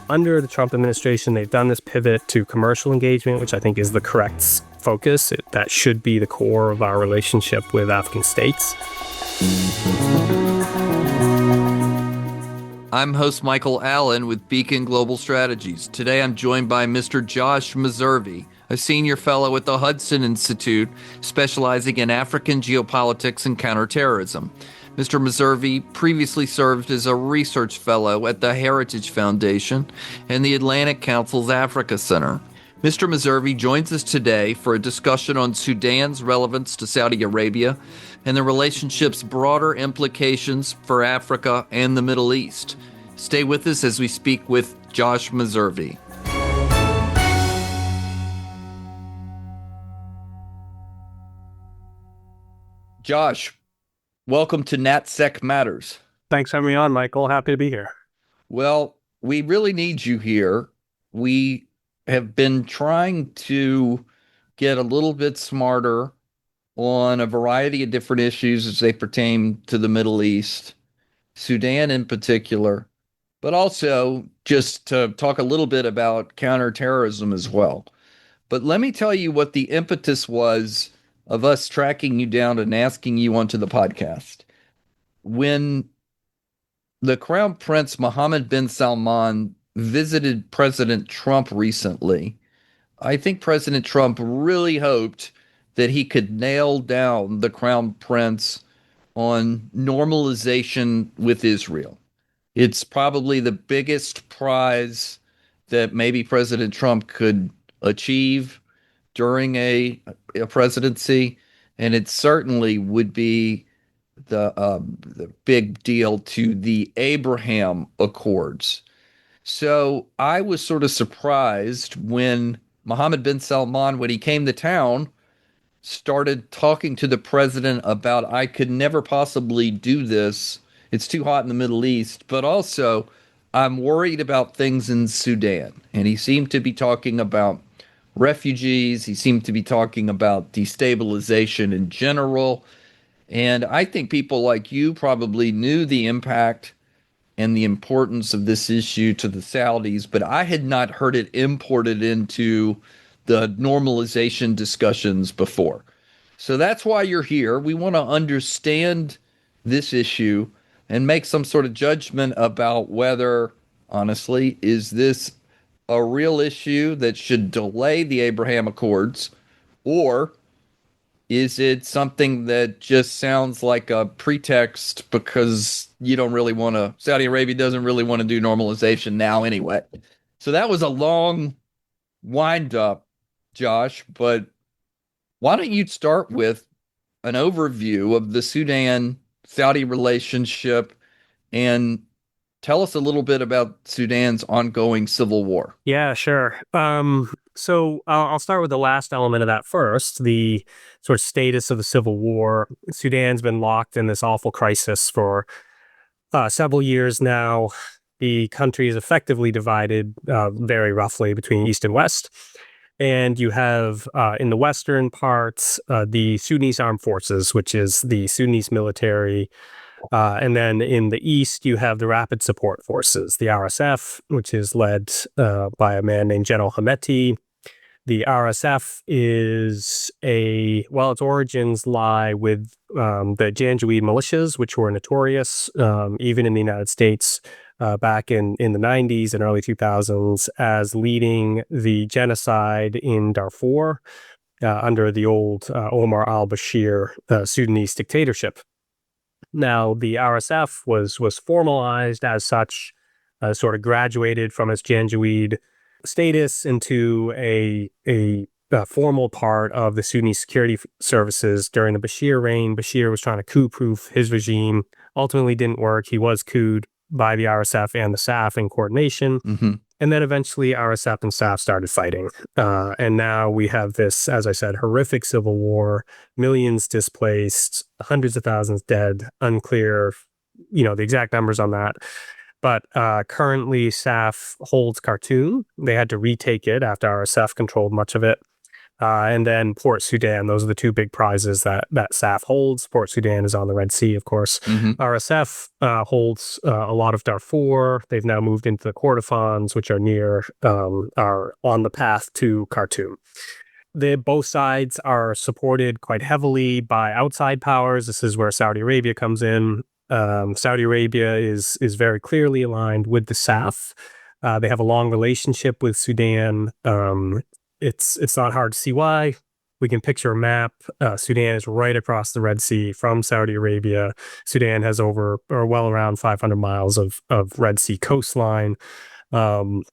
under the Trump administration, they've done this pivot to commercial engagement, which I think is the correct focus. That should be the core of our relationship with African states. I'm host Michael Allen with Beacon Global Strategies. Today I'm joined by Mr. Josh Meservey, a senior fellow at the Hudson Institute specializing in African geopolitics and counterterrorism. Mr. Meservey previously served as a research fellow at the Heritage Foundation and the Atlantic Council's Africa Center. Mr. Meservey joins us today for a discussion on Sudan's relevance to Saudi Arabia and the relationship's broader implications for Africa and the Middle East. Stay with us as we speak with Josh Meservey. Josh, welcome to NatSec Matters. Thanks for having me on, Michael. Happy to be here. Well, we really need you here. We have been trying to get a little bit smarter on a variety of different issues as they pertain to the Middle East, Sudan in particular, but also just to talk a little bit about counterterrorism as well. But let me tell you what the impetus was of us tracking you down and asking you onto the podcast. When the Crown Prince Mohammed bin Salman visited President Trump recently, I think President Trump really hoped that he could nail down the Crown Prince on normalization with Israel. It's probably the biggest prize that maybe President Trump could achieve during a presidency, and it certainly would be the big deal to the Abraham Accords. So I was sort of surprised when Mohammed bin Salman, when he came to town, started talking to the president about, I could never possibly do this. It's too hot in the Middle East, but also I'm worried about things in Sudan. And he seemed to be talking about refugees. He seemed to be talking about destabilization in general. And I think people like you probably knew the impact and the importance of this issue to the Saudis, but I had not heard it imported into the normalization discussions before. So that's why you're here. We want to understand this issue and make some sort of judgment about whether, honestly, is this a real issue that should delay the Abraham Accords, or is it something that just sounds like a pretext because you don't really want to, Saudi Arabia doesn't really want to do normalization now anyway? So that was a long wind up, Josh, but why don't you start with an overview of the Sudan-Saudi relationship and tell us a little bit about Sudan's ongoing civil war. Yeah, sure. So I'll start with the last element of that first, the sort of status of the civil war. Sudan's been locked in this awful crisis for several years now. The country is effectively divided very roughly between East and West. And you have in the western parts, the Sudanese Armed Forces, which is the Sudanese military. And then in the east, you have the Rapid Support Forces, the RSF, which is led by a man named General Hameti. The RSF is its origins lie with the Janjaweed militias, which were notorious, even in the United States, back in the 90s and early 2000s, as leading the genocide in Darfur under the old Omar al-Bashir Sudanese dictatorship. Now, the RSF was formalized as such, sort of graduated from its Janjaweed status into a formal part of the Sudanese security services during the Bashir reign. Bashir was trying to coup-proof his regime. Ultimately didn't work. He was couped by the RSF and the SAF in coordination. Mm-hmm. And then eventually RSF and SAF started fighting. And now we have this, as I said, horrific civil war, millions displaced, hundreds of thousands dead, unclear, the exact numbers on that. But currently SAF holds Khartoum. They had to retake it after RSF controlled much of it. and then Port Sudan. Those are the two big prizes that SAF holds. Port Sudan is on the Red Sea, of course. Hmm. RSF holds a lot of Darfur. They've now moved into the Kordofans, which are are on the path to Khartoum. Both sides are supported quite heavily by outside powers. This is where Saudi Arabia comes in. Saudi Arabia is very clearly aligned with the SAF. They have a long relationship with Sudan. It's not hard to see why. We can picture a map. Sudan is right across the Red Sea from Saudi Arabia. Sudan has over or well around 500 miles of Red Sea coastline. Um,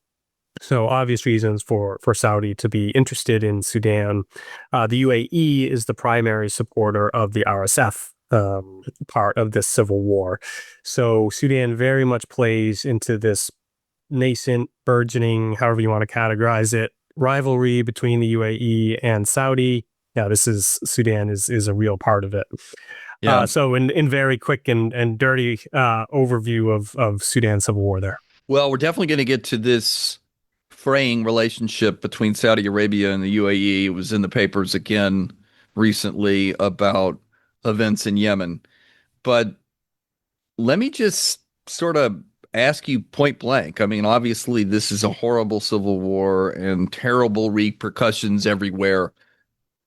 so obvious reasons for Saudi to be interested in Sudan. The UAE is the primary supporter of the RSF part of this civil war. So Sudan very much plays into this nascent, burgeoning, however you want to categorize it, rivalry between the UAE and Saudi. Yeah, Sudan is a real part of it. Yeah. So in very quick and dirty overview of Sudan civil war there. Well, we're definitely going to get to this fraying relationship between Saudi Arabia and the UAE. It was in the papers again recently about events in Yemen. But let me just sort of ask you point blank. I mean, obviously, this is a horrible civil war and terrible repercussions everywhere.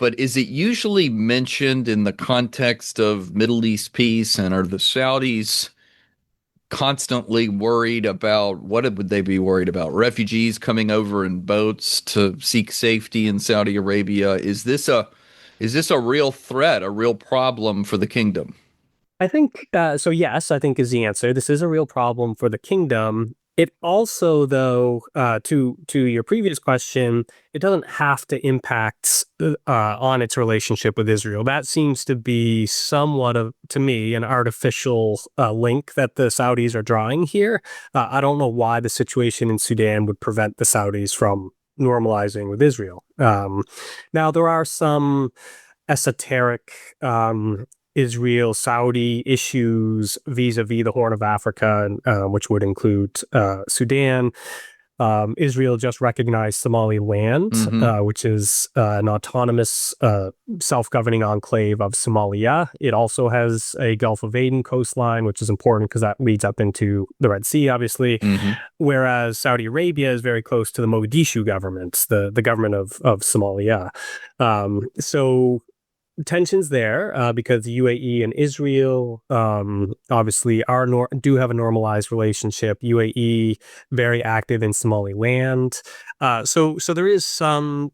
But is it usually mentioned in the context of Middle East peace? And are the Saudis constantly worried about what would they be worried about? Refugees coming over in boats to seek safety in Saudi Arabia. Is this a real threat, a real problem for the kingdom? I think so. Yes, I think is the answer. This is a real problem for the kingdom. It also, though, to your previous question, it doesn't have to impact on its relationship with Israel. That seems to be somewhat of, to me, an artificial link that the Saudis are drawing here. I don't know why the situation in Sudan would prevent the Saudis from normalizing with Israel. Now, there are some esoteric Israel Saudi issues vis-a-vis the Horn of Africa, which would include Sudan. Israel just recognized Somaliland, Hmm. which is an autonomous self-governing enclave of Somalia. It also has a Gulf of Aden coastline, which is important because that leads up into the Red Sea, obviously. Hmm. Whereas Saudi Arabia is very close to the Mogadishu government, the government of Somalia. So tensions there because the UAE and Israel obviously do have a normalized relationship. UAE very active in Somaliland, so there is some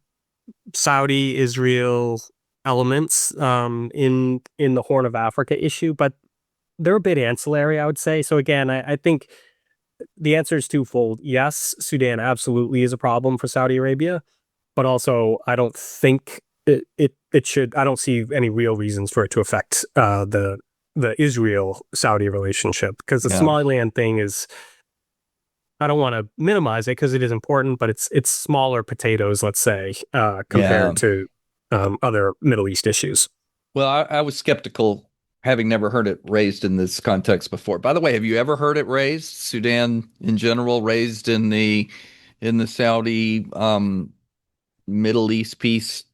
Saudi Israel elements in the Horn of Africa issue, but they're a bit ancillary, I would say. So again, I think the answer is twofold. Yes, Sudan absolutely is a problem for Saudi Arabia, but also I don't think it should. I don't see any real reasons for it to affect the Israel Saudi relationship because the Yeah. Somaliland thing is. I don't want to minimize it because it is important, but it's smaller potatoes, let's say, Yeah. compared to other Middle East issues. Well, I was skeptical, having never heard it raised in this context before. By the way, have you ever heard it raised? Sudan in general, raised in the Saudi Middle East peace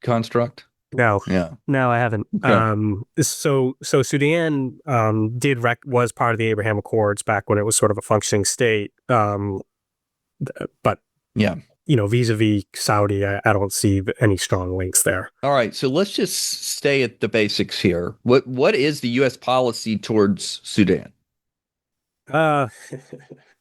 construct? No, Yeah. no, I haven't. Okay. So Sudan was part of the Abraham Accords back when it was sort of a functioning state. But Yeah. vis-a-vis Saudi, I don't see any strong links there. All right. So let's just stay at the basics here. What is the U.S. policy towards Sudan? Uh,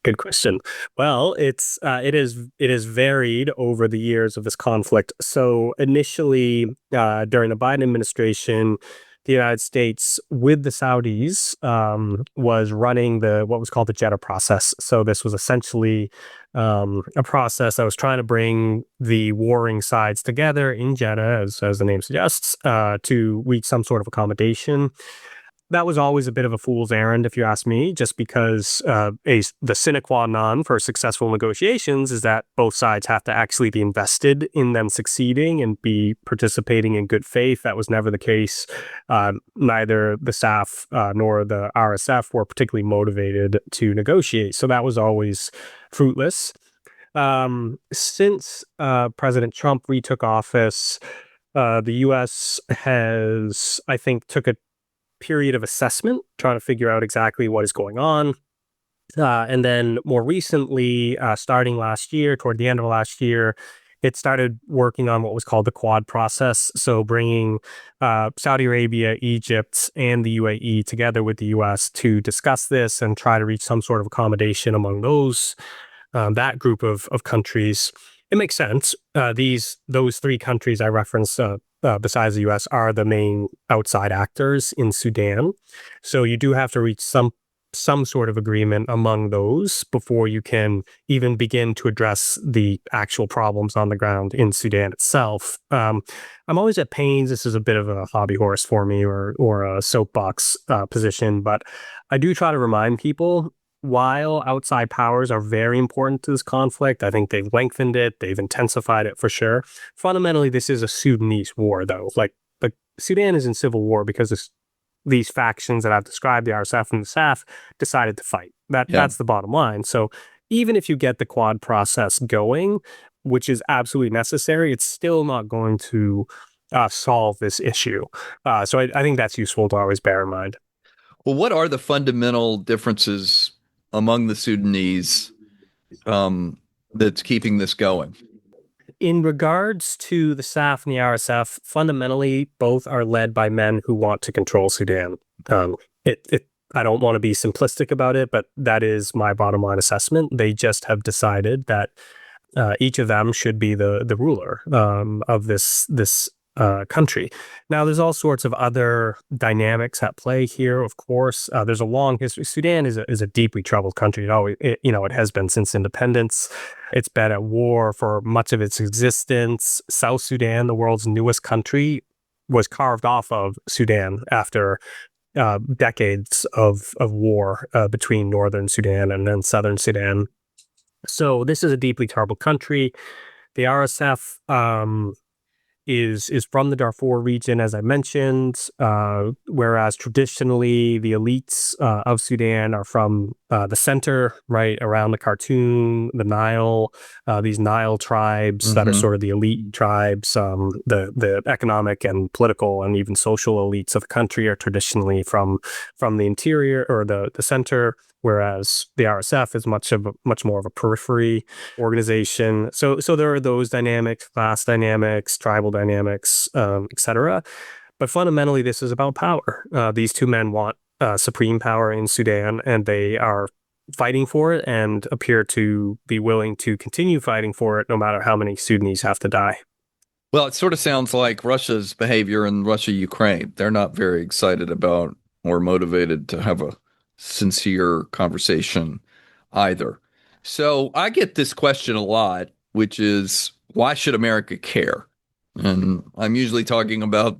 Good question. Well, it is varied over the years of this conflict. So initially, during the Biden administration, the United States with the Saudis was running what was called the Jeddah process. So this was essentially a process that was trying to bring the warring sides together in Jeddah, as the name suggests, to reach some sort of accommodation. That was always a bit of a fool's errand, if you ask me, just because the sine qua non for successful negotiations is that both sides have to actually be invested in them succeeding and be participating in good faith. That was never the case. Neither the SAF nor the RSF were particularly motivated to negotiate. So that was always fruitless. Since President Trump retook office, the U.S. has, I think, took a period of assessment, trying to figure out exactly what is going on. And then more recently, starting last year, toward the end of last year, it started working on what was called the Quad process. So bringing Saudi Arabia, Egypt, and the UAE together with the US to discuss this and try to reach some sort of accommodation among that group of countries. It makes sense. Those three countries I referenced, besides the U.S., are the main outside actors in Sudan. So you do have to reach some sort of agreement among those before you can even begin to address the actual problems on the ground in Sudan itself. I'm always at pains. This is a bit of a hobby horse for me, or a soapbox position, but I do try to remind people, while outside powers are very important to this conflict, I think they've lengthened it, they've intensified it for sure. Fundamentally, this is a Sudanese war, though. Like, Sudan is in civil war because these factions that I've described, the RSF and the SAF, decided to fight. Yeah. That's the bottom line. So even if you get the Quad process going, which is absolutely necessary, it's still not going to solve this issue. So I think that's useful to always bear in mind. Well, what are the fundamental differences among the Sudanese that's keeping this going? In regards to the SAF and the RSF, fundamentally, both are led by men who want to control Sudan. Um, I don't want to be simplistic about it, but that is my bottom line assessment. They just have decided that each of them should be the ruler of this country. Now, there's all sorts of other dynamics at play here. Of course, there's a long history. Sudan is a deeply troubled country. It has been since independence. It's been at war for much of its existence. South Sudan, the world's newest country, was carved off of Sudan after decades of war between northern Sudan and then southern Sudan. So this is a deeply troubled country. The RSF is from the Darfur region, as I mentioned, whereas traditionally the elites of Sudan are from the center, right around the Khartoum, the Nile, these Nile tribes that are Mm-hmm. sort of the elite tribes. The economic and political and even social elites of the country are traditionally from the interior or the center, whereas the RSF is much more of a periphery organization. So there are those dynamics, class dynamics, tribal dynamics, etc. But fundamentally, this is about power. These two men want supreme power in Sudan, and they are fighting for it and appear to be willing to continue fighting for it, no matter how many Sudanese have to die. Well, it sort of sounds like Russia's behavior in Russia-Ukraine. They're not very excited about or motivated to have a sincere conversation either. So I get this question a lot, which is why should America care? And I'm usually talking about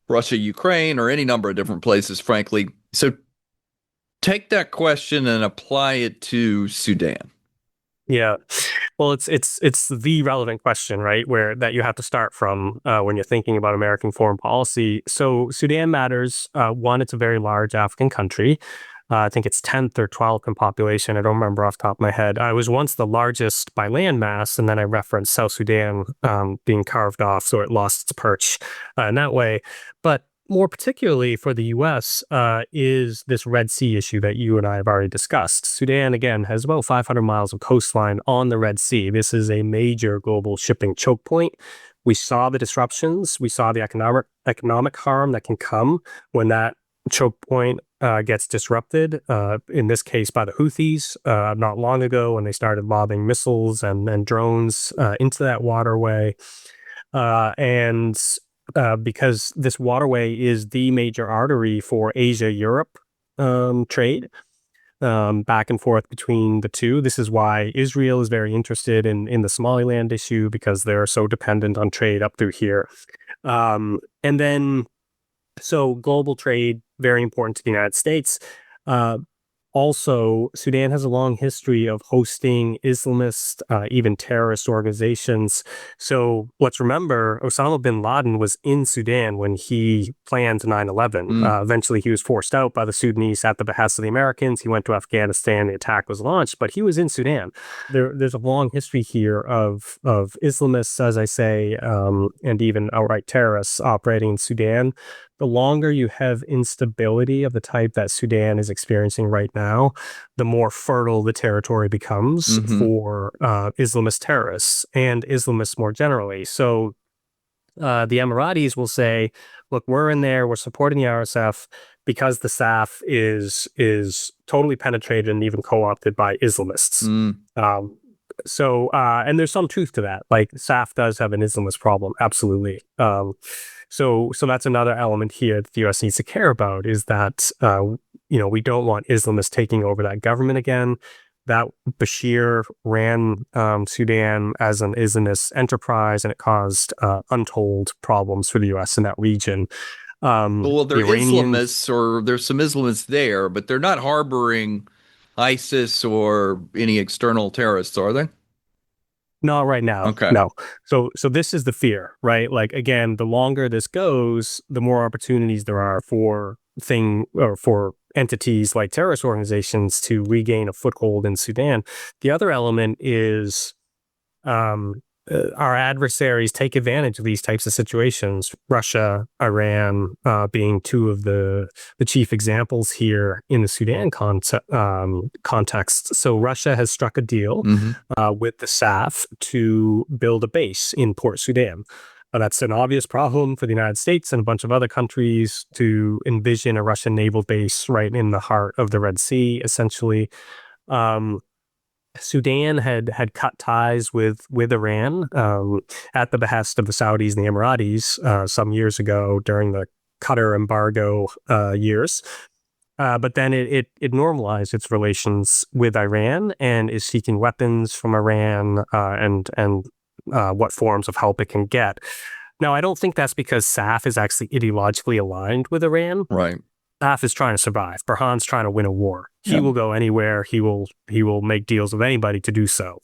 Russia, Ukraine, or any number of different places, frankly. So take that question and apply it to Sudan. Yeah. Well, it's the relevant question, right? Where that you have to start from when you're thinking about American foreign policy. So Sudan matters. One, it's a very large African country. I think it's 10th or 12th in population. I don't remember off the top of my head. I was once the largest by land mass, and then I referenced South Sudan being carved off, so it lost its perch in that way. But more particularly for the U.S. Is this Red Sea issue that you and I have already discussed. Sudan, again, has about 500 miles of coastline on the Red Sea. This is a major global shipping choke point. We saw the disruptions. We saw the economic harm that can come when that choke point gets disrupted, in this case by the Houthis, not long ago when they started lobbing missiles and drones into that waterway. And because this waterway is the major artery for Asia-Europe trade, back and forth between the two. This is why Israel is very interested in the Somaliland issue, because they're so dependent on trade up through here. And then, so global trade, very important to the United States. Uh, Also, Sudan has a long history of hosting Islamist, even terrorist organizations. So let's remember, Osama bin Laden was in Sudan when he planned 9/11. Mm. Eventually, he was forced out by the Sudanese at the behest of the Americans. He went to Afghanistan. The attack was launched, but he was in Sudan. There's a long history here of Islamists, as I say, and even outright terrorists operating in Sudan. The longer you have instability of the type that Sudan is experiencing right now, the more fertile the territory becomes Hmm. for Islamist terrorists and Islamists more generally. So the Emiratis will say, "Look, we're in there. We're supporting the RSF because the SAF is totally penetrated and even co-opted by Islamists." Mm. Um, and there's some truth to that. Like SAF does have an Islamist problem, absolutely. So that's another element here that the U.S. needs to care about is that we don't want Islamists taking over that government again. That Bashir ran Sudan as an Islamist enterprise, and it caused untold problems for the U.S. in that region. Well, The they're Iranians, Islamists, or there's some Islamists there, but they're not harboring ISIS or any external terrorists, are they? not right now, Okay. no. So this is the fear, right? Like again, the longer this goes, the more opportunities there are for entities like terrorist organizations to regain a foothold in Sudan. The other element is um, our adversaries take advantage of these types of situations. Russia, Iran, being two of the chief examples here in the Sudan context. So Russia has struck a deal Hmm. with the SAF to build a base in Port Sudan. That's an obvious problem for the United States and a bunch of other countries to envision a Russian naval base right in the heart of the Red Sea, essentially. Um, Sudan had cut ties with Iran at the behest of the Saudis and the Emiratis some years ago during the Qatar embargo years. But then it normalized its relations with Iran and is seeking weapons from Iran and what forms of help it can get. Now, I don't think that's because SAF is actually ideologically aligned with Iran. Right. SAF is trying to survive. Burhan's trying to win a war. He Yeah. will go anywhere. He will make deals with anybody to do so.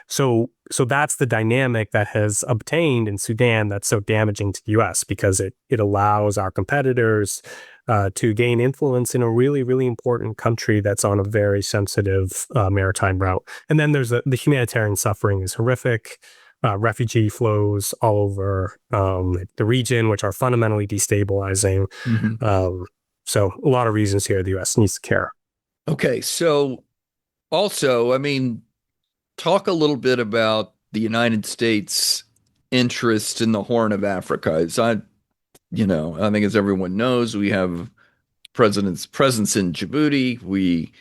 So that's the dynamic that has obtained in Sudan that's so damaging to the U.S. because it allows our competitors to gain influence in a really, really important country that's on a very sensitive maritime route. And then there's the humanitarian suffering is horrific. Refugee flows all over the region, which are fundamentally destabilizing. Hmm. Um, so a lot of reasons here the U.S. needs to care. Okay. So also, I mean, talk a little bit about the United States' interest in the Horn of Africa. I think as everyone knows, we have president's presence in Djibouti. We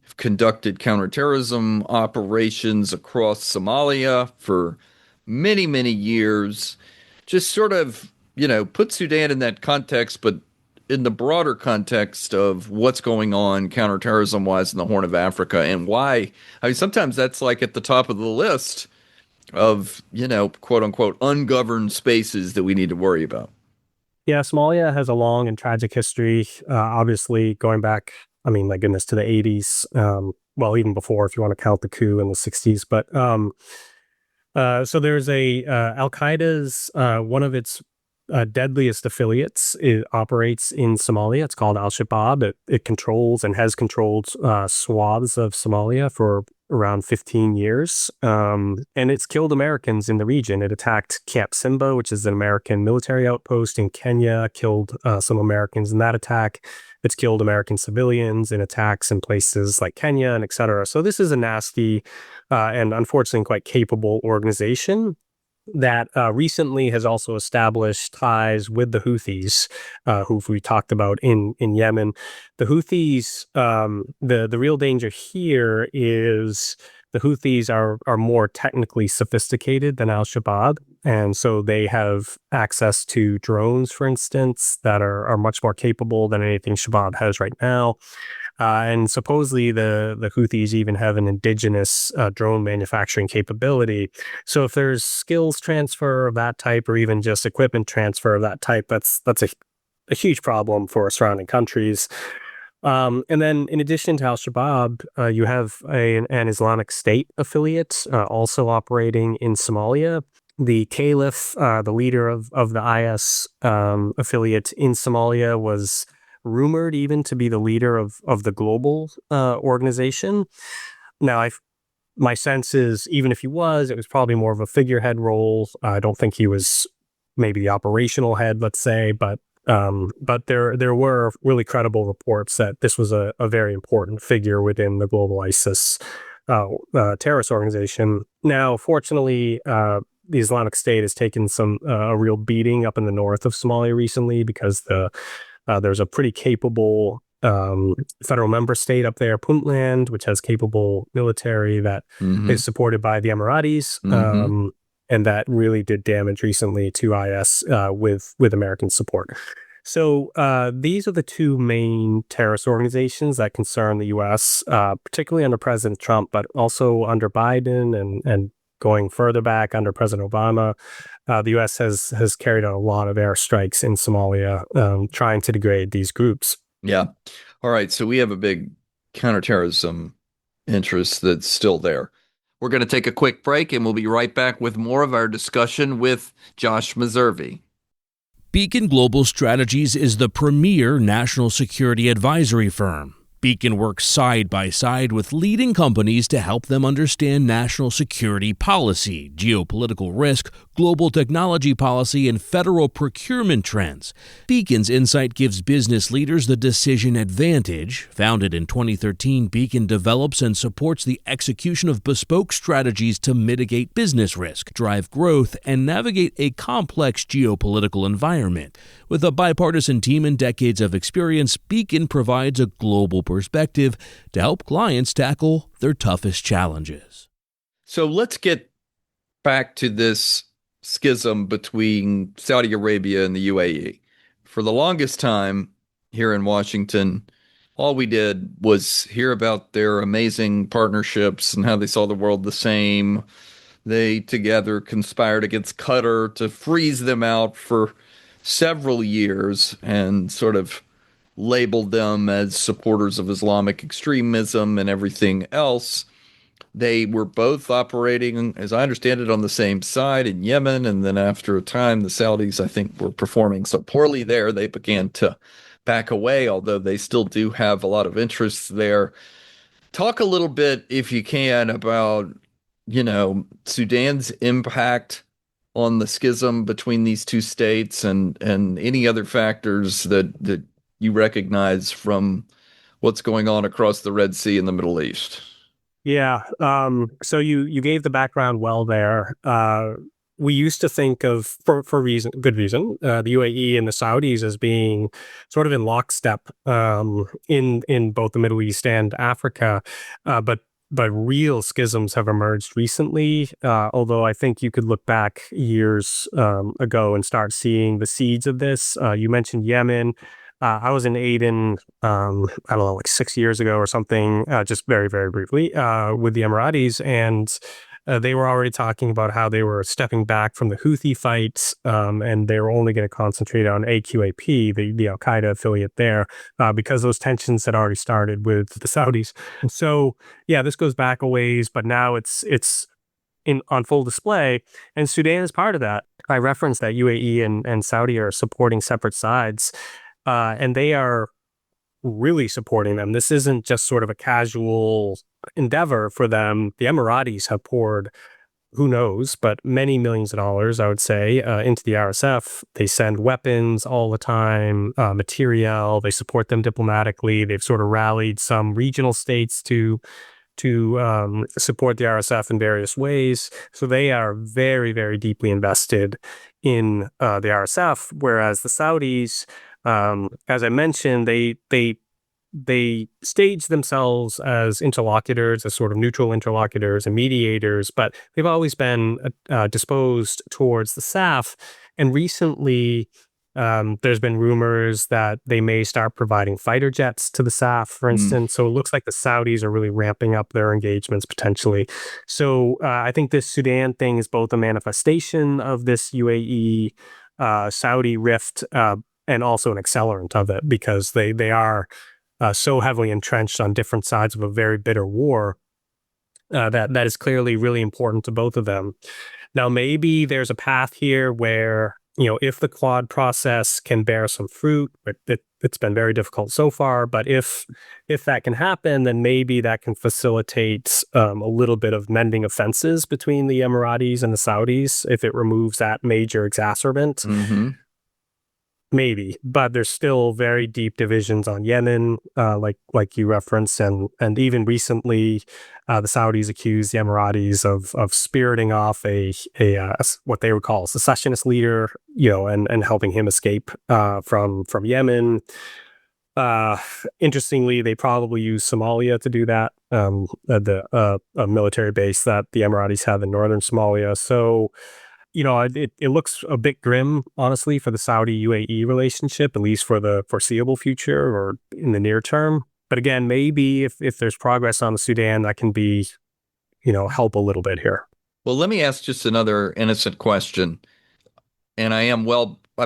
have conducted counterterrorism operations across Somalia for many, many years. Just sort of, put Sudan in that context, but in the broader context of what's going on counterterrorism wise in the Horn of Africa and why. I mean, sometimes that's like at the top of the list of, quote unquote, ungoverned spaces that we need to worry about. Yeah, Somalia has a long and tragic history. Obviously, going back, I mean, my goodness, to the 80s. Well, even before, if you want to count the coup in the 60s. So there's Al Qaeda's one of its deadliest affiliates operates in Somalia. It's called Al Shabaab. It controls and has controlled swaths of Somalia for around 15 years. And it's killed Americans in the region. It attacked Camp Simba, which is an American military outpost in Kenya, killed some Americans in that attack. It's killed American civilians in attacks in places like Kenya and et cetera. So this is a nasty and unfortunately quite capable organization that recently has also established ties with the Houthis, who we talked about in Yemen. The Houthis, the real danger here is the Houthis are more technically sophisticated than Al Shabaab, and so they have access to drones, for instance, that are much more capable than anything Shabaab has right now. And supposedly the Houthis even have an indigenous drone manufacturing capability. So if there's skills transfer of that type, or even just equipment transfer of that type, that's a huge problem for surrounding countries. And then in addition to Al-Shabaab, you have an Islamic State affiliate also operating in Somalia. The Caliph, the leader of the IS affiliate in Somalia, was rumored even to be the leader of the global organization. Now, my sense is even if he was, it was probably more of a figurehead role. I don't think he was maybe the operational head, let's say, but there were really credible reports that this was a very important figure within the global ISIS terrorist organization. Now, fortunately, the Islamic State has taken a real beating up in the north of Somalia recently because there's a pretty capable federal member state up there, Puntland, which has capable military that Mm-hmm. is supported by the Emiratis. Mm-hmm. And that really did damage recently to IS with American support. So these are the two main terrorist organizations that concern the U.S., particularly under President Trump, but also under Biden and going further back under President Obama. The U.S. has carried out a lot of airstrikes in Somalia, trying to degrade these groups. Yeah. All right. So we have a big counterterrorism interest that's still there. We're going to take a quick break and we'll be right back with more of our discussion with Josh Meservey. Beacon Global Strategies is the premier national security advisory firm. Beacon works side by side with leading companies to help them understand national security policy, geopolitical risk, global technology policy, and federal procurement trends. Beacon's insight gives business leaders the decision advantage. Founded in 2013, Beacon develops and supports the execution of bespoke strategies to mitigate business risk, drive growth, and navigate a complex geopolitical environment. With a bipartisan team and decades of experience, Beacon provides a global perspective to help clients tackle their toughest challenges. So let's get back to this schism between Saudi Arabia and the UAE. For the longest time here in Washington, all we did was hear about their amazing partnerships and how they saw the world the same. They together conspired against Qatar to freeze them out for several years and sort of labeled them as supporters of Islamic extremism and everything else. They were both operating, as I understand it, on the same side in Yemen. And then after a time, the Saudis, I think, were performing so poorly there, they began to back away, although they still do have a lot of interests there. Talk a little bit, if you can, about, Sudan's impact on the schism between these two states and any other factors that you recognize from what's going on across the Red Sea in the Middle East. Yeah. So you gave the background well there. We used to think of, for good reason, the UAE and the Saudis as being sort of in lockstep in both the Middle East and Africa, but real schisms have emerged recently. Although I think you could look back years ago and start seeing the seeds of this. You mentioned Yemen. I was in Aden, I don't know, like 6 years ago or something, just very, very briefly, with the Emiratis. And they were already talking about how they were stepping back from the Houthi fights, and they were only going to concentrate on AQAP, the Al-Qaeda affiliate there, because those tensions had already started with the Saudis. So, yeah, this goes back a ways, but now it's on full display, and Sudan is part of that. I referenced that UAE and Saudi are supporting separate sides. And they are really supporting them. This isn't just sort of a casual endeavor for them. The Emiratis have poured, who knows, but many millions of dollars, I would say, into the RSF. They send weapons all the time, material. They support them diplomatically. They've sort of rallied some regional states to support the RSF in various ways. So they are very, very deeply invested in the RSF, whereas the Saudis, as I mentioned, they stage themselves as interlocutors, as sort of neutral interlocutors and mediators, but they've always been disposed towards the SAF. And recently, there's been rumors that they may start providing fighter jets to the SAF, for instance. So it looks like the Saudis are really ramping up their engagements potentially. So I think this Sudan thing is both a manifestation of this UAE Saudi rift, and also an accelerant of it, because they are so heavily entrenched on different sides of a very bitter war. That is clearly really important to both of them. Now, maybe there's a path here where, if the Quad process can bear some fruit, it's been very difficult so far, but if that can happen, then maybe that can facilitate a little bit of mending of fences between the Emiratis and the Saudis if it removes that major exacerbant. Mm-hmm. Maybe, but there's still very deep divisions on Yemen, like you referenced, and even recently, the Saudis accused the Emiratis of spiriting off a what they would call a secessionist leader, and helping him escape from Yemen. Interestingly, they probably use Somalia to do that. A military base that the Emiratis have in northern Somalia. So, it looks a bit grim, honestly, for the Saudi-UAE relationship, at least for the foreseeable future or in the near term. But again, maybe if there's progress on the Sudan, that can be, help a little bit here. Well, let me ask just another innocent question. And I'm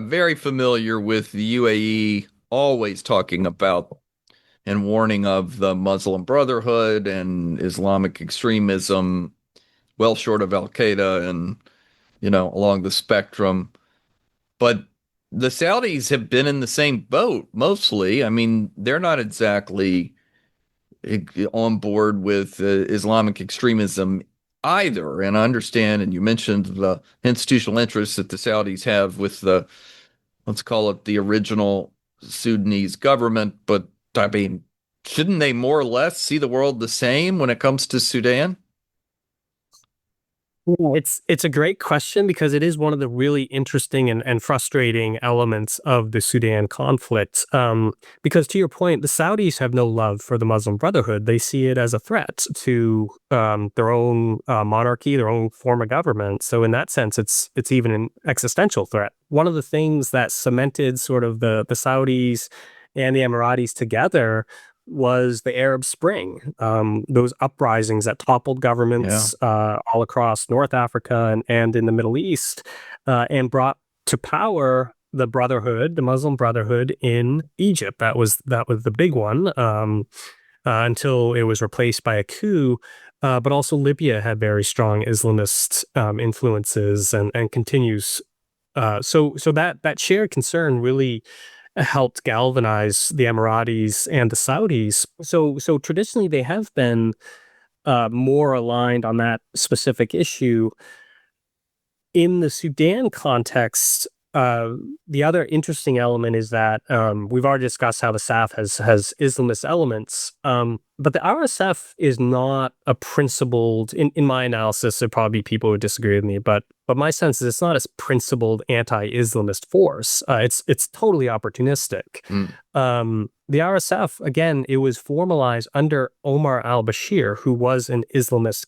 very familiar with the UAE always talking about and warning of the Muslim Brotherhood and Islamic extremism, well short of Al-Qaeda and, along the spectrum. But the Saudis have been in the same boat mostly. I mean, they're not exactly on board with Islamic extremism either. And I understand, and you mentioned the institutional interests that the Saudis have with let's call it the original Sudanese government. But I mean, shouldn't they more or less see the world the same when it comes to Sudan? It's a great question because it is one of the really interesting and frustrating elements of the Sudan conflict. Because to your point, the Saudis have no love for the Muslim Brotherhood. They see it as a threat to their own monarchy, their own form of government. So in that sense, it's even an existential threat. One of the things that cemented sort of the Saudis and the Emiratis together was the Arab Spring, those uprisings that toppled governments all across North Africa and in the Middle East, and brought to power the Brotherhood, the Muslim Brotherhood in Egypt. That was the big one until it was replaced by a coup. But also Libya had very strong Islamist influences and continues. So that shared concern really helped galvanize the Emiratis and the Saudis. So traditionally, they have been more aligned on that specific issue. In the Sudan context, the other interesting element is that we've already discussed how the SAF has Islamist elements, but the RSF is not a principled, in my analysis, there probably be people who disagree with me, but my sense is it's not a principled anti-Islamist force. It's totally opportunistic. The RSF, again, it was formalized under Omar al-Bashir, who was an Islamist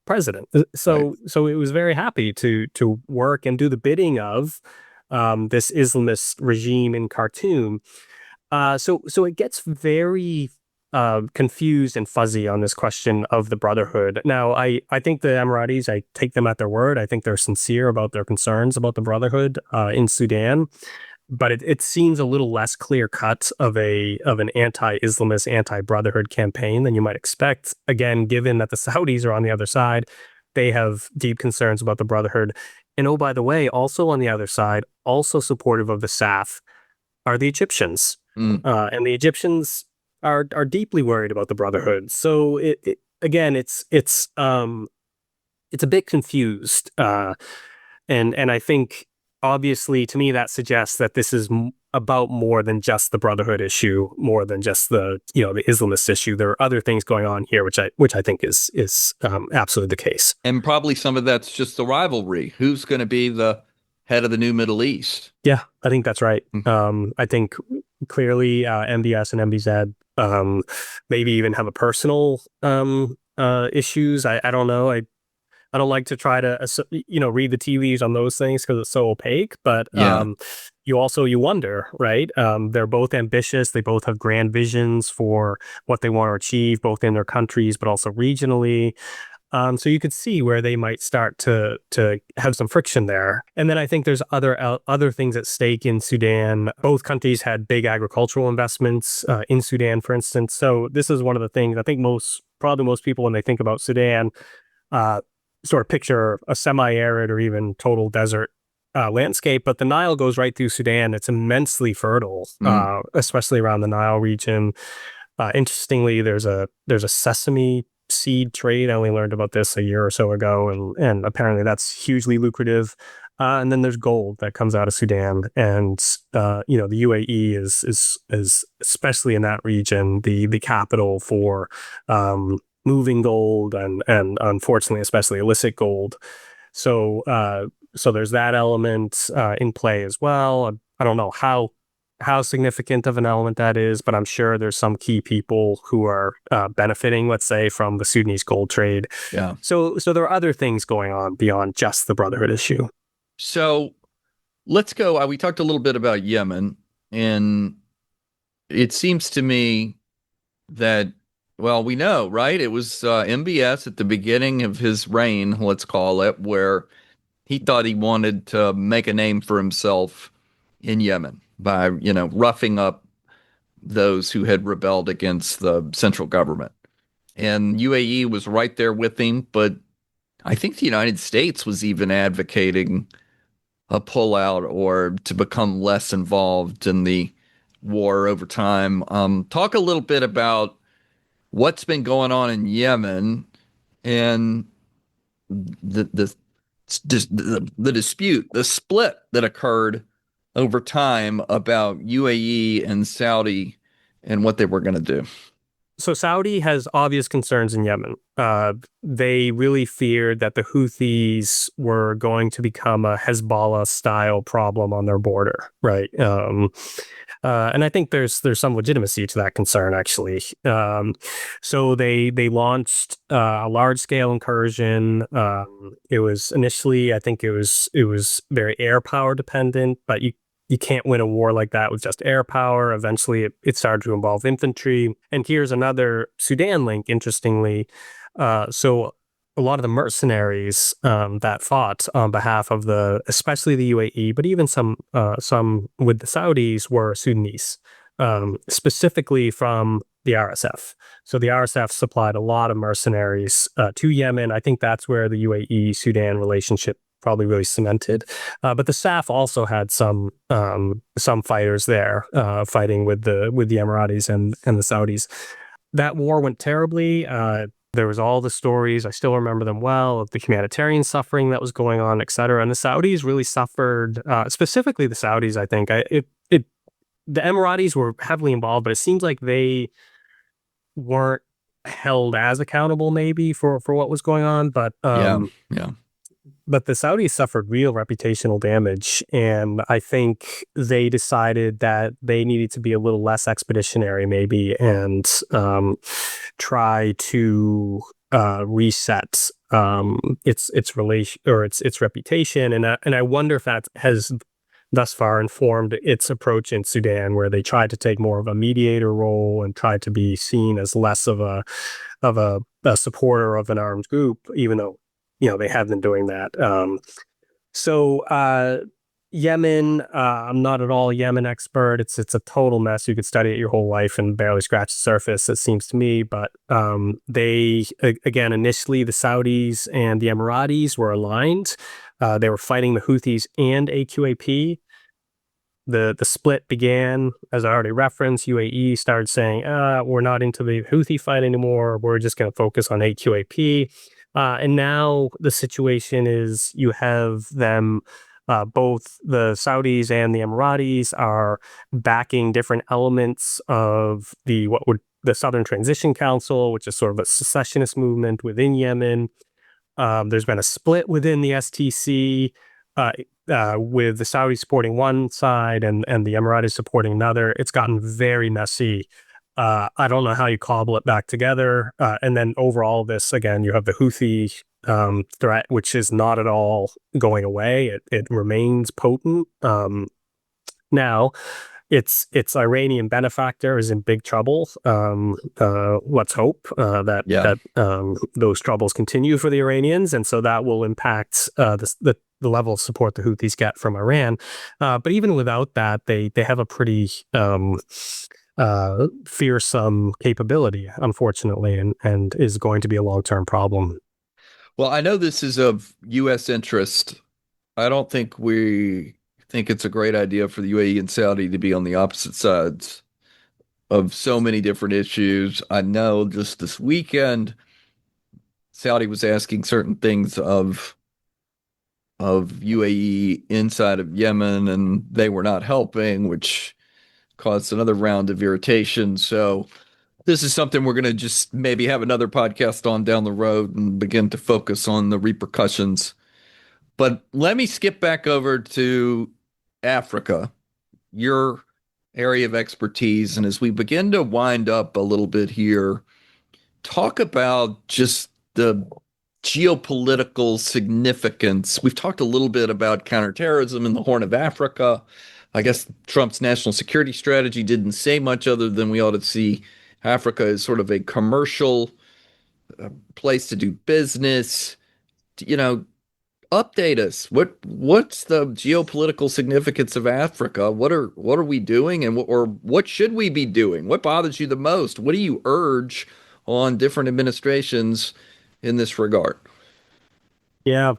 president. So it was very happy to work and do the bidding of this Islamist regime in Khartoum. So it gets very confused and fuzzy on this question of the Brotherhood. Now, I think the Emiratis, I take them at their word. I think they're sincere about their concerns about the Brotherhood in Sudan. But it seems a little less clear-cut of an anti-Islamist, anti-Brotherhood campaign than you might expect. Again, given that the Saudis are on the other side, they have deep concerns about the Brotherhood. And oh, by the way, also on the other side, also supportive of the SAF, are the Egyptians. And the Egyptians are deeply worried about the Brotherhood. So again, it's a bit confused. And I think, obviously, to me, that suggests that this is about more than just the Brotherhood issue, more than just the Islamist issue. There are other things going on here, which I think is absolutely the case. And probably some of that's just the rivalry. Who's going to be the head of the new Middle East? Yeah, I think that's right. I think clearly MBS and MBZ maybe even have a personal issues. I don't know. I don't like to try to, read the tea leaves on those things because it's so opaque, but you wonder, right? They're both ambitious. They both have grand visions for what they want to achieve, both in their countries, but also regionally. So you could see where they might start to have some friction there. And then I think there's other things at stake in Sudan. Both countries had big agricultural investments in Sudan, for instance. So this is one of the things I think probably most people, when they think about Sudan, sort of picture a semi-arid or even total desert landscape. But the Nile goes right through Sudan. It's immensely fertile, especially around the Nile region. Interestingly, there's a sesame seed trade. I only learned about this a year or so ago, and apparently that's hugely lucrative. And then there's gold that comes out of Sudan, and the UAE is especially in that region the capital for moving gold and unfortunately especially illicit gold. So there's that element in play as well. I don't know how significant of an element that is, but I'm sure there's some key people who are benefiting, let's say, from the Sudanese gold trade. Yeah. So there are other things going on beyond just the Brotherhood issue. So let's go. We talked a little bit about Yemen, and it seems to me that, well, we know, right? It was MBS at the beginning of his reign, let's call it, where he thought he wanted to make a name for himself in Yemen by, roughing up those who had rebelled against the central government. And UAE was right there with him, but I think the United States was even advocating a pullout or to become less involved in the war over time. Talk a little bit about what's been going on in Yemen and the dispute, the split that occurred over time about UAE and Saudi and what they were going to do. So Saudi has obvious concerns in Yemen. They really feared that the Houthis were going to become a Hezbollah-style problem on their border, right? And I think there's some legitimacy to that concern, actually. So they launched a large-scale incursion. It was initially, I think it was very air power dependent, but you can't win a war like that with just air power. Eventually, it started to involve infantry. And here's another Sudan link, interestingly. So a lot of the mercenaries that fought on behalf of especially the UAE, but even some with the Saudis were Sudanese, specifically from the RSF. So the RSF supplied a lot of mercenaries to Yemen. I think that's where the UAE-Sudan relationship probably really cemented. But the SAF also had some fighters there fighting with the Emiratis and the Saudis. That war went terribly. There was all the stories, I still remember them well, of the humanitarian suffering that was going on, et cetera. And the Saudis really suffered, specifically the Saudis, I think. The Emiratis were heavily involved, but it seems like they weren't held as accountable maybe for what was going on. But yeah. But the Saudis suffered real reputational damage, and I think they decided that they needed to be a little less expeditionary, maybe, and try to reset its relation or its reputation. And I wonder if that has thus far informed its approach in Sudan, where they tried to take more of a mediator role and tried to be seen as less of a supporter of an armed group, even though they have been doing that. Yemen, I'm not at all a Yemen expert. It's a total mess. You could study it your whole life and barely scratch the surface, it seems to me. But they, again, initially the Saudis and the Emiratis were aligned. They were fighting the Houthis and AQAP. The split began, as I already referenced. UAE started saying, we're not into the Houthi fight anymore. We're just going to focus on AQAP. And now the situation is you have them, both the Saudis and the Emiratis are backing different elements of the Southern Transition Council, which is sort of a secessionist movement within Yemen. There's been a split within the STC, with the Saudis supporting one side and the Emiratis supporting another. It's gotten very messy. I don't know how you cobble it back together. And then over all this, again, you have the Houthi threat, which is not at all going away. It remains potent. Now, its Iranian benefactor is in big trouble. Let's hope that those troubles continue for the Iranians, and so that will impact the level of support the Houthis get from Iran. But even without that, they have a pretty fearsome capability, unfortunately, and is going to be a long-term problem. Well, I know this is of U.S. interest. I don't think we think it's a great idea for the UAE and Saudi to be on the opposite sides of so many different issues. I know just this weekend, Saudi was asking certain things of UAE inside of Yemen, and they were not helping, which caused another round of irritation. So this is something we're going to just maybe have another podcast on down the road and begin to focus on the repercussions. But let me skip back over to Africa, your area of expertise. And as we begin to wind up a little bit here, talk about just the geopolitical significance. We've talked a little bit about counterterrorism in the Horn of Africa. I guess Trump's national security strategy didn't say much other than we ought to see Africa as sort of a commercial place to do business. You know, update us. What's the geopolitical significance of Africa? What are we doing, and what should we be doing? What bothers you the most? What do you urge on different administrations in this regard? Yeah.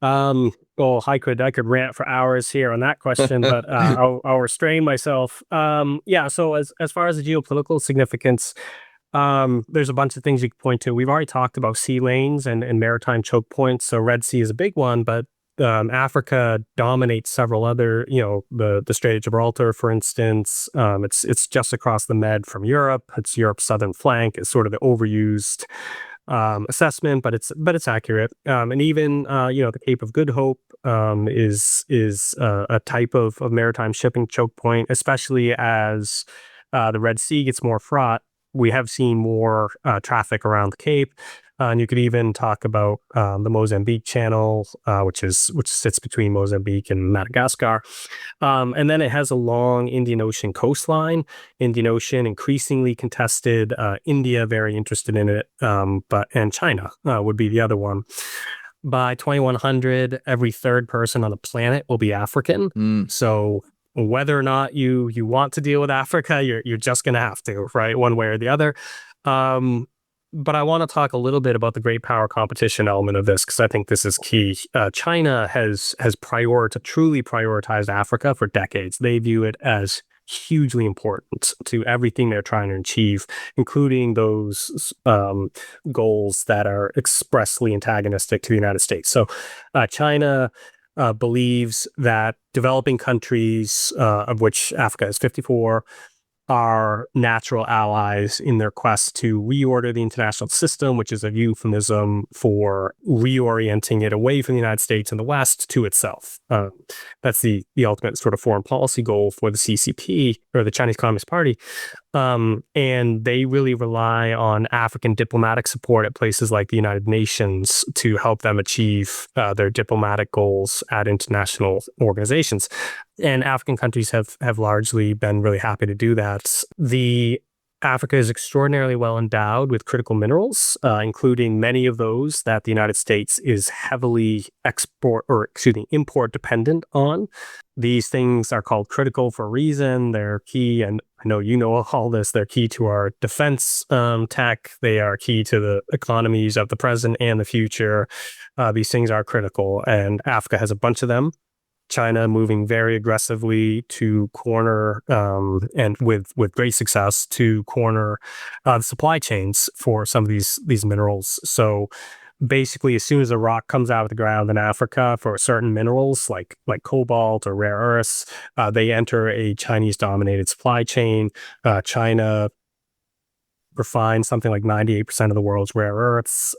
Well, I could rant for hours here on that question, but I'll restrain myself. Yeah. So as far as the geopolitical significance, there's a bunch of things you can point to. We've already talked about sea lanes and maritime choke points. So Red Sea is a big one, but Africa dominates several other. The Strait of Gibraltar, for instance. It's just across the Med from Europe. It's Europe's southern flank. It's sort of the overused assessment, but it's accurate. And even the Cape of Good Hope is a type of maritime shipping choke point, especially as the Red Sea gets more fraught. We have seen more traffic around the Cape. And you could even talk about the Mozambique Channel, which sits between Mozambique and Madagascar. And then it has a long Indian Ocean coastline. Indian Ocean, increasingly contested. India, very interested in it. And China would be the other one. By 2100, every third person on the planet will be African. So whether or not you want to deal with Africa, you're just going to have to, right? One way or the other. But I want to talk a little bit about the great power competition element of this, because I think this is key. China has truly prioritized Africa for decades. They view it as hugely important to everything they're trying to achieve, including those goals that are expressly antagonistic to the United States. So China believes that developing countries, of which Africa is 54, are natural allies in their quest to reorder the international system, which is a euphemism for reorienting it away from the United States and the West to itself. That's the ultimate sort of foreign policy goal for the CCP, or the Chinese Communist Party. And they really rely on African diplomatic support at places like the United Nations to help them achieve their diplomatic goals at international organizations. And African countries have largely been really happy to do that. Africa is extraordinarily well endowed with critical minerals, including many of those that the United States is heavily import dependent on. These things are called critical for a reason. They're key, and I know you know all this. They're key to our defense tech. They are key to the economies of the present and the future. These things are critical, and Africa has a bunch of them. China moving very aggressively to corner, and with great success, to corner the supply chains for some of these minerals. So basically, as soon as a rock comes out of the ground in Africa for certain minerals like cobalt or rare earths, they enter a Chinese-dominated supply chain. China refines something like 98% of the world's rare earths.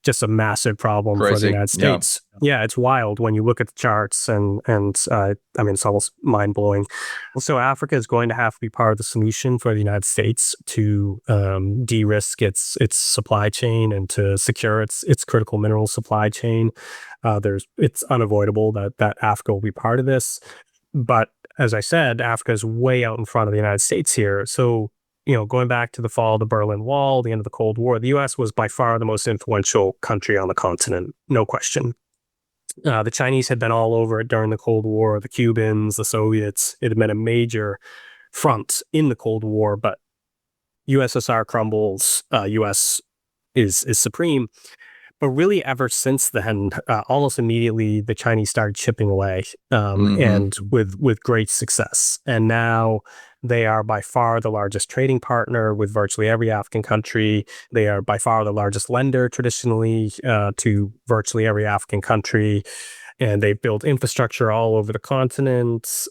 Just a massive problem for the United States. Yeah, it's wild when you look at the charts, and I mean, it's almost mind-blowing. So Africa is going to have to be part of the solution for the United States to de-risk its supply chain and to secure its critical mineral supply chain. It's unavoidable that Africa will be part of this. But as I said, Africa is way out in front of the United States here. So, going back to the fall of the Berlin Wall, the end of the Cold War, the U.S. was by far the most influential country on the continent, no question. The Chinese had been all over it during the Cold War, the Cubans, the Soviets. It had been a major front in the Cold War, but USSR crumbles, US is supreme. But really, ever since then, almost immediately, the Chinese started chipping away, and with great success. And now they are by far the largest trading partner with virtually every African country. They are by far the largest lender traditionally to virtually every African country. And they've built infrastructure all over the continent,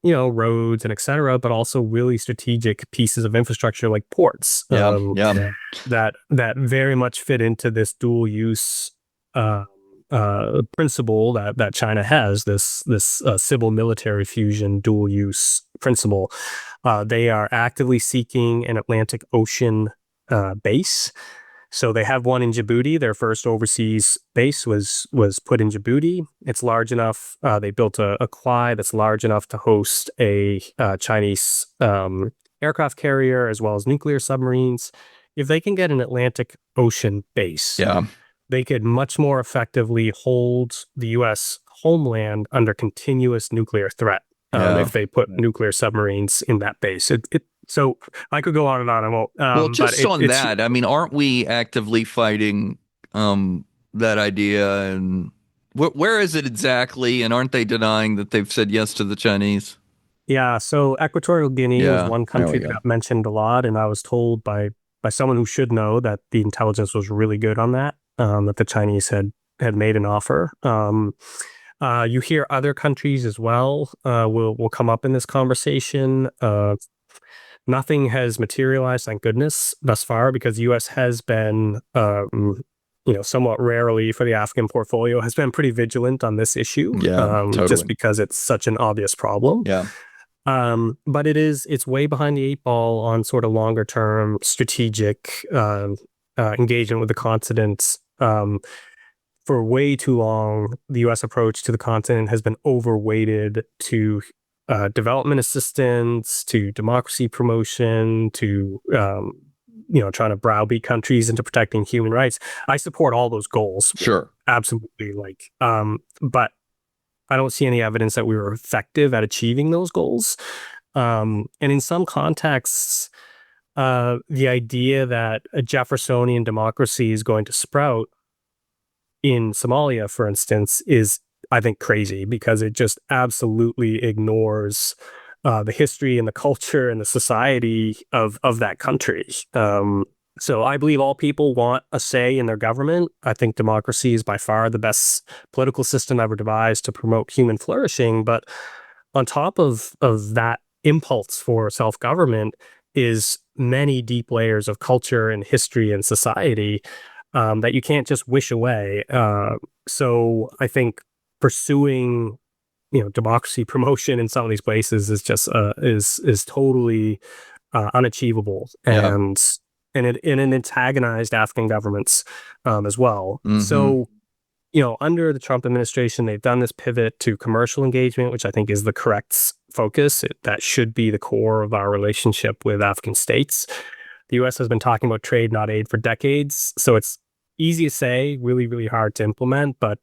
roads and et cetera, but also really strategic pieces of infrastructure like ports. That very much fit into this dual use principle that China has, this civil military fusion dual use principle. They are actively seeking an Atlantic Ocean base. So they have one in Djibouti. Their first overseas base was put in Djibouti. It's large enough. They built a quay that's large enough to host a Chinese aircraft carrier as well as nuclear submarines. If they can get an Atlantic Ocean base, they could much more effectively hold the U.S. homeland under continuous nuclear threat if they put nuclear submarines in that base. So I could go on and on. I won't. Well, just on that, I mean, aren't we actively fighting that idea? And where is it exactly? And aren't they denying that they've said yes to the Chinese? Yeah. So Equatorial Guinea was one country that got mentioned a lot, and I was told by someone who should know that the intelligence was really good on that. That the Chinese had made an offer. You hear other countries as well will come up in this conversation. Nothing has materialized, thank goodness, thus far, because the U.S. has been, somewhat rarely for the African portfolio, has been pretty vigilant on this issue. Totally. Just because it's such an obvious problem. But it's way behind the eight ball on sort of longer term strategic engagement with the continent. For way too long, the U.S. approach to the continent has been overweighted to development assistance, to democracy promotion, to trying to browbeat countries into protecting human rights. I support all those goals. Sure, absolutely. But I don't see any evidence that we were effective at achieving those goals. And in some contexts, the idea that a Jeffersonian democracy is going to sprout in Somalia, for instance, is, I think, crazy, because it just absolutely ignores the history and the culture and the society of that country. So I believe all people want a say in their government. I think democracy is by far the best political system ever devised to promote human flourishing. But on top of that impulse for self-government is many deep layers of culture and history and society that you can't just wish away. So I think pursuing, democracy promotion in some of these places is just is totally unachievable, and it antagonized African governments as well. So, under the Trump administration, they've done this pivot to commercial engagement, which I think is the correct focus. That should be the core of our relationship with African states. The U.S. has been talking about trade, not aid, for decades. So it's easy to say, really, really hard to implement. But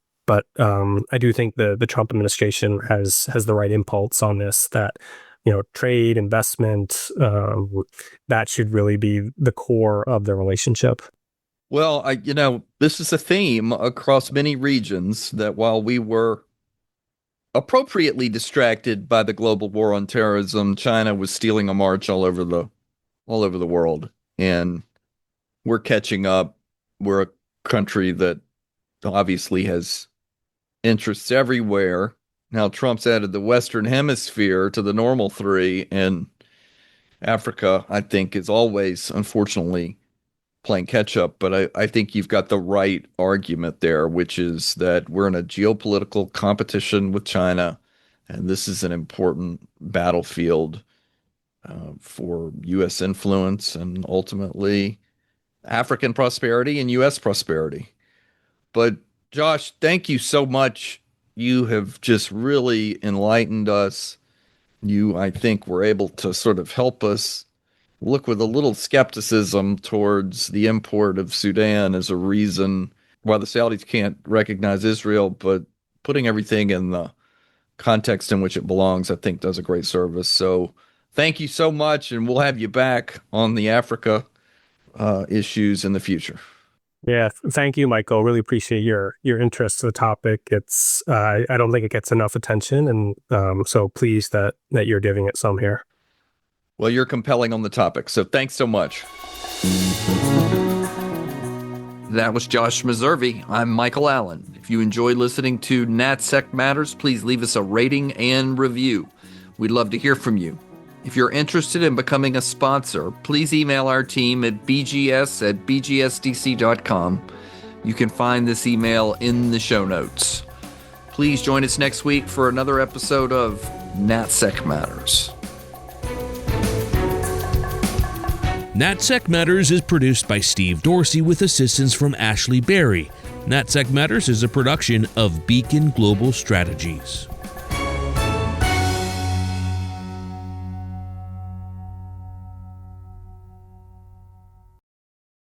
I do think the Trump administration has the right impulse on this, that, trade, investment, that should really be the core of the relationship. Well, this is a theme across many regions, that while we were appropriately distracted by the global war on terrorism, China was stealing a march all over the world, and we're catching up. We're a country that obviously has interests everywhere. Now Trump's added the Western Hemisphere to the normal three, and Africa, I think, is always, unfortunately, playing catch up. But I think you've got the right argument there, which is that we're in a geopolitical competition with China, and this is an important battlefield for U.S. influence and ultimately African prosperity and U.S. prosperity. But Josh, thank you so much. You have just really enlightened us. You, I think, were able to sort of help us look with a little skepticism towards the import of Sudan as a reason why the Saudis can't recognize Israel, but putting everything in the context in which it belongs, I think, does a great service. So thank you so much, and we'll have you back on the Africa issues in the future. Yeah, thank you, Michael. Really appreciate your interest in the topic. It's I don't think it gets enough attention, and so pleased that you're giving it some here. Well, you're compelling on the topic, so thanks so much. That was Josh Meservey. I'm Michael Allen. If you enjoyed listening to NatSec Matters, please leave us a rating and review. We'd love to hear from you. If you're interested in becoming a sponsor, please email our team at bgs@bgsdc.com. You can find this email in the show notes. Please join us next week for another episode of NatSec Matters. NatSec Matters is produced by Steve Dorsey with assistance from Ashley Berry. NatSec Matters is a production of Beacon Global Strategies.